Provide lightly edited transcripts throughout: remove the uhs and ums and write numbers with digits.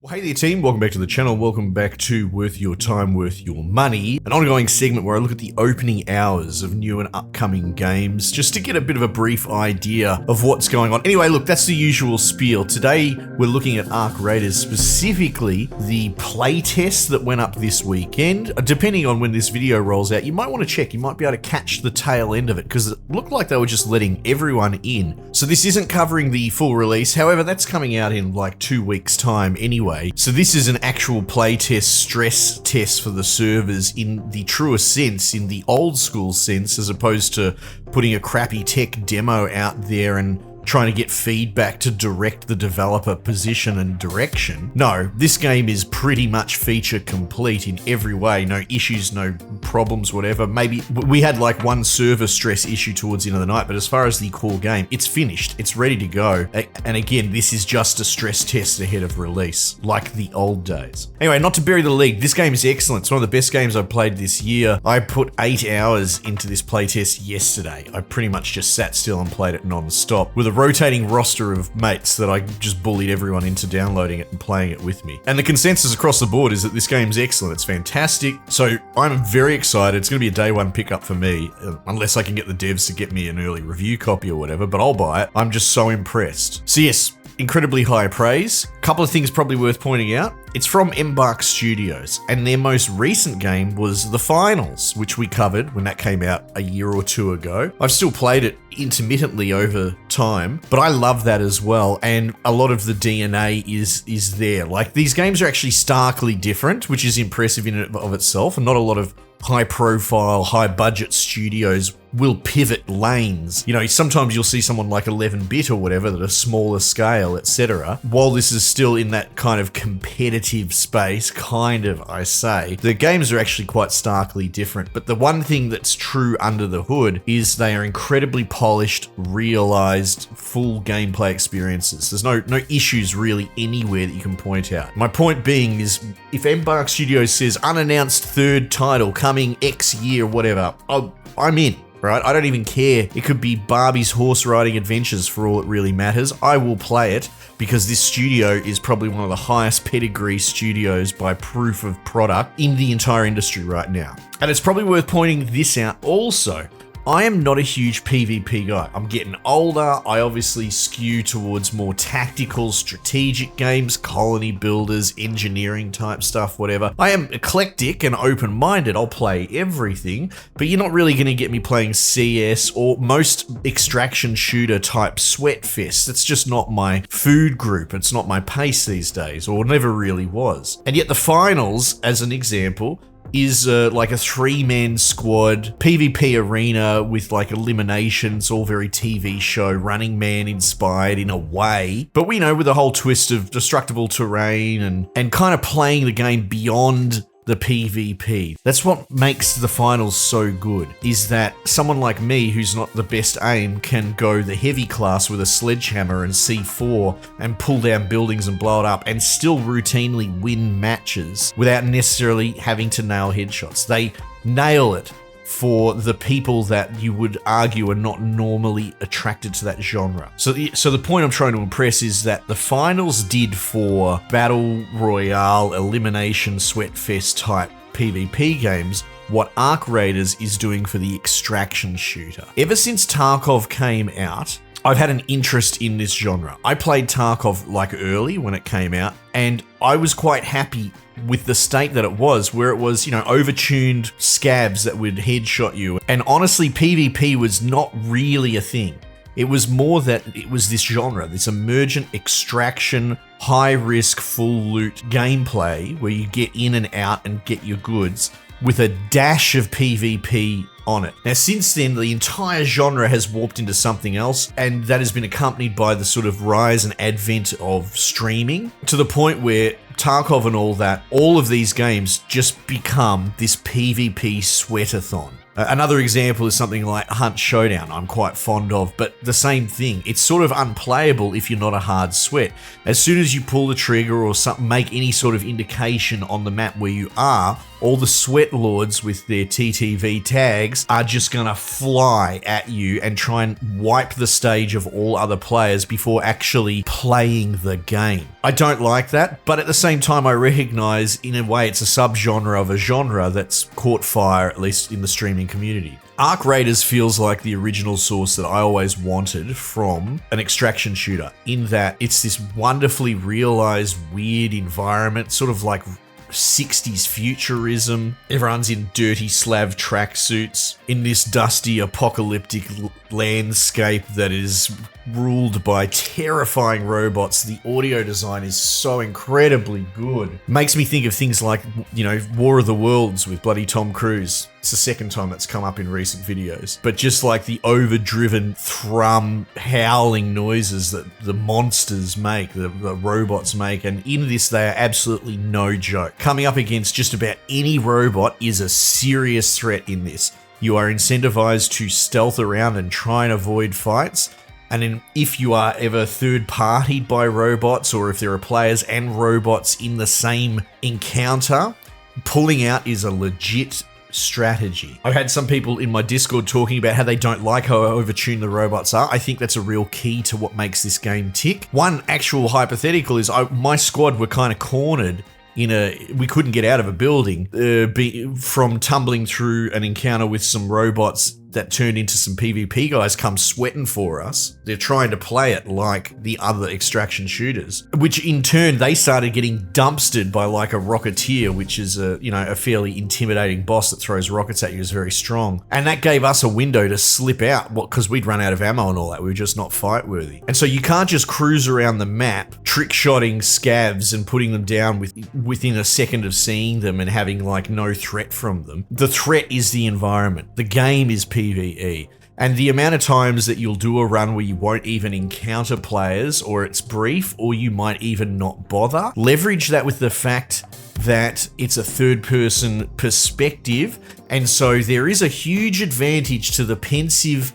Well, hey there team, welcome back to the channel, welcome back to Worth Your Time, Worth Your Money, an ongoing segment where I look at the opening hours of new and upcoming games, just to get a bit of a brief idea of what's going on. Anyway, look, that's the usual spiel. Today, we're looking at Arc Raiders, specifically the playtest that went up this weekend. Depending on when this video rolls out, you might want to check, you might be able to catch the tail end of it, because it looked like they were just letting everyone in. So this isn't covering the full release, however, that's coming out in like 2 weeks' time anyway. So this is an actual playtest, stress test for the servers in the truest sense, in the old school sense, as opposed to putting a crappy tech demo out there and trying to get feedback to direct the developer position and direction. No, this game is pretty much feature complete in every way. No issues, no problems, whatever. Maybe we had like one server stress issue towards the end of the night, but as far as the core game, it's finished. It's ready to go. And again, this is just a stress test ahead of release, like the old days. Anyway, not to bury the lead, this game is excellent. It's one of the best games I've played this year. I put 8 hours into this playtest yesterday. I pretty much just sat still and played it non-stop with a rotating roster of mates that I just bullied everyone into downloading it and playing it with me. And the consensus across the board is that this game's excellent. It's fantastic. So I'm very excited. It's going to be a day one pickup for me, unless I can get the devs to get me an early review copy or whatever, but I'll buy it. I'm just so impressed. So yes, incredibly high praise. Couple of things probably worth pointing out. It's from Embark Studios, and their most recent game was The Finals, which we covered when that came out a year or two ago. I've still played it intermittently over time, but I love that as well, and a lot of the DNA is there. Like, these games are actually starkly different, which is impressive in and of itself, and not a lot of high-profile, high-budget studios will pivot lanes. You know, sometimes you'll see someone like 11-bit or whatever that are smaller scale, etc. While this is still in that kind of competitive space, I say, the games are actually quite starkly different. But the one thing that's true under the hood is they are incredibly polished, realized, full gameplay experiences. There's no issues really anywhere that you can point out. My point being is, if Embark Studios says unannounced third title coming X year, whatever, I'm in. Right? I don't even care. It could be Barbie's horse riding adventures for all it really matters. I will play it because this studio is probably one of the highest pedigree studios by proof of product in the entire industry right now. And it's probably worth pointing this out also. I am not a huge PvP guy. I'm getting older. I obviously skew towards more tactical, strategic games, colony builders, engineering type stuff, whatever. I am eclectic and open-minded. I'll play everything, but you're not really going to get me playing CS or most extraction shooter type sweat fest. It's just not my food group. It's not my pace these days, or never really was. And yet the Finals, as an example, is like a 3-man squad PvP arena with like eliminations, all very TV show, Running Man inspired in a way, but we know with the whole twist of destructible terrain and kind of playing the game beyond the PvP. That's what makes the Finals so good, is that someone like me who's not the best aim can go the heavy class with a sledgehammer and C4 and pull down buildings and blow it up and still routinely win matches without necessarily having to nail headshots. They nail it for the people that you would argue are not normally attracted to that genre. So the point I'm trying to impress is that the Finals did for Battle Royale, Elimination, Sweatfest type PvP games what Arc Raiders is doing for the extraction shooter. Ever since Tarkov came out, I've had an interest in this genre. I played Tarkov like early when it came out, and I was quite happy with the state that it was, where it was, you know, overtuned scabs that would headshot you. And honestly, PvP was not really a thing. It was more that it was this genre, this emergent extraction, high risk, full loot gameplay where you get in and out and get your goods with a dash of PvP on it. Now, since then, the entire genre has warped into something else, and that has been accompanied by the sort of rise and advent of streaming, to the point where Tarkov and all of these games just become this PvP sweatathon. Another example is something like Hunt Showdown, I'm quite fond of, but the same thing. It's sort of unplayable if you're not a hard sweat. As soon as you pull the trigger or make any sort of indication on the map where you are, all the sweat lords with their TTV tags are just gonna fly at you and try and wipe the stage of all other players before actually playing the game. I don't like that, but at the same time I recognize in a way it's a subgenre of a genre that's caught fire, at least in the streaming community. Arc Raiders feels like the original source that I always wanted from an extraction shooter, in that it's this wonderfully realized weird environment, sort of like 60s futurism. Everyone's in dirty Slav tracksuits in this dusty apocalyptic landscape that is ruled by terrifying robots. The audio design is so incredibly good. Makes me think of things like, you know, War of the Worlds with bloody Tom Cruise. It's the second time that's come up in recent videos. But just like the overdriven thrum howling noises that the monsters make, the robots make, and in this they are absolutely no joke. Coming up against just about any robot is a serious threat in this. You are incentivized to stealth around and try and avoid fights. And then if you are ever third-partied by robots, or if there are players and robots in the same encounter, pulling out is a legit strategy. I've had some people in my Discord talking about how they don't like how overtuned the robots are. I think that's a real key to what makes this game tick. One actual hypothetical is my squad were kind of cornered we couldn't get out of a building from tumbling through an encounter with some robots that turned into some PvP guys come sweating for us. They're trying to play it like the other extraction shooters, which in turn they started getting dumpstered by like a Rocketeer, which is a fairly intimidating boss that throws rockets at you, is very strong. And that gave us a window to slip out because we'd run out of ammo and all that. We were just not fight worthy. And so you can't just cruise around the map trick-shotting scavs and putting them down within a second of seeing them and having like no threat from them. The threat is the environment. The game is PvE. And the amount of times that you'll do a run where you won't even encounter players, or it's brief, or you might even not bother, leverage that with the fact that it's a third-person perspective, and so there is a huge advantage to the pensive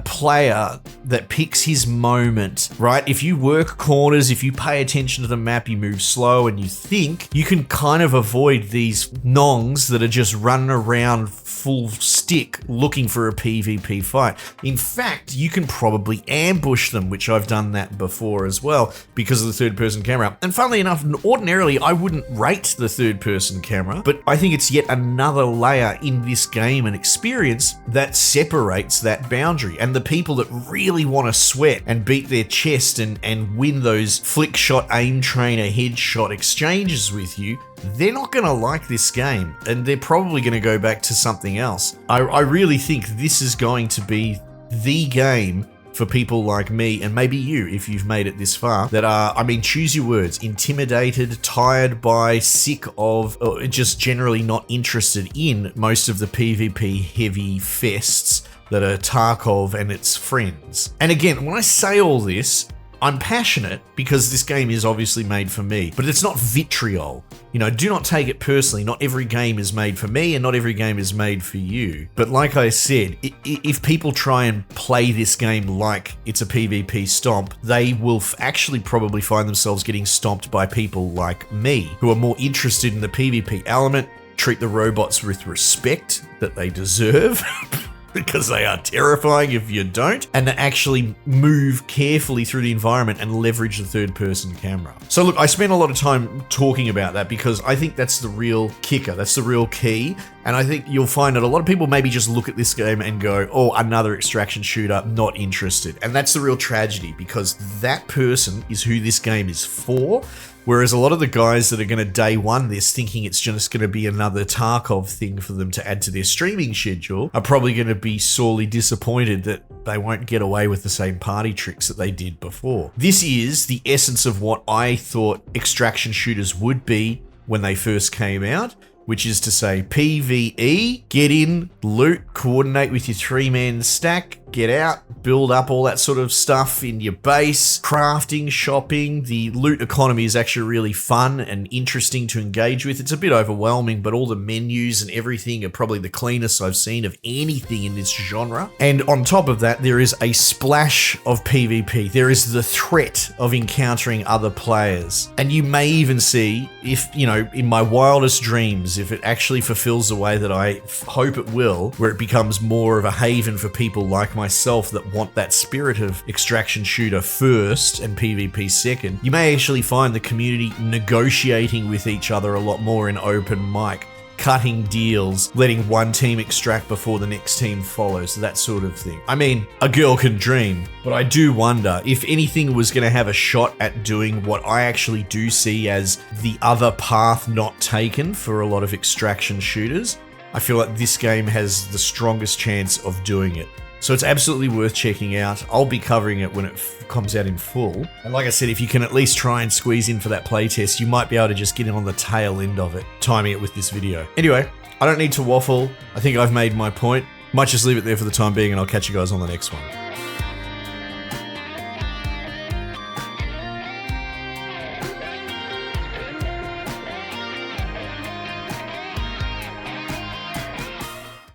player that picks his moment, right? If you work corners, if you pay attention to the map, you move slow and you think, you can kind of avoid these nongs that are just running around full stick looking for a PvP fight. In fact, you can probably ambush them, which I've done that before as well because of the third-person camera. And funnily enough, ordinarily I wouldn't rate the third-person camera, but I think it's yet another layer in this game and experience that separates that boundary. And the people that really want to sweat and beat their chest and win those flick shot, aim trainer, headshot exchanges with you, they're not going to like this game, and they're probably going to go back to something else. I really think this is going to be the game for people like me, and maybe you, if you've made it this far, that are, choose your words, intimidated, tired by, sick of, or just generally not interested in most of the PvP heavy fests that are Tarkov and its friends. And again, when I say all this, I'm passionate because this game is obviously made for me, but it's not vitriol. Do not take it personally. Not every game is made for me and not every game is made for you. But like I said, if people try and play this game like it's a PvP stomp, they will actually probably find themselves getting stomped by people like me, who are more interested in the PvP element, treat the robots with respect that they deserve, because they are terrifying if you don't, and to actually move carefully through the environment and leverage the third-person camera. So look, I spent a lot of time talking about that because I think that's the real kicker, that's the real key, and I think you'll find that a lot of people maybe just look at this game and go, oh, another extraction shooter, not interested. And that's the real tragedy, because that person is who this game is for. Whereas a lot of the guys that are going to day one this thinking it's just going to be another Tarkov thing for them to add to their streaming schedule are probably going to be sorely disappointed that they won't get away with the same party tricks that they did before. This is the essence of what I thought extraction shooters would be when they first came out, which is to say PvE, get in, loot, coordinate with your 3-man stack, get out, build up all that sort of stuff in your base, crafting, shopping. The loot economy is actually really fun and interesting to engage with. It's a bit overwhelming, but all the menus and everything are probably the cleanest I've seen of anything in this genre. And on top of that, there is a splash of PvP. There is the threat of encountering other players. And you may even see, if, you know, in my wildest dreams, if it actually fulfills the way that I hope it will, where it becomes more of a haven for people like myself that want that spirit of extraction shooter first and PvP second, you may actually find the community negotiating with each other a lot more in open mic, cutting deals, letting one team extract before the next team follows, that sort of thing. I mean, a girl can dream, but I do wonder if anything was going to have a shot at doing what I actually do see as the other path not taken for a lot of extraction shooters. I feel like this game has the strongest chance of doing it. So it's absolutely worth checking out. I'll be covering it when it comes out in full. And like I said, if you can at least try and squeeze in for that playtest, you might be able to just get in on the tail end of it, timing it with this video. Anyway, I don't need to waffle. I think I've made my point. Might just leave it there for the time being, and I'll catch you guys on the next one.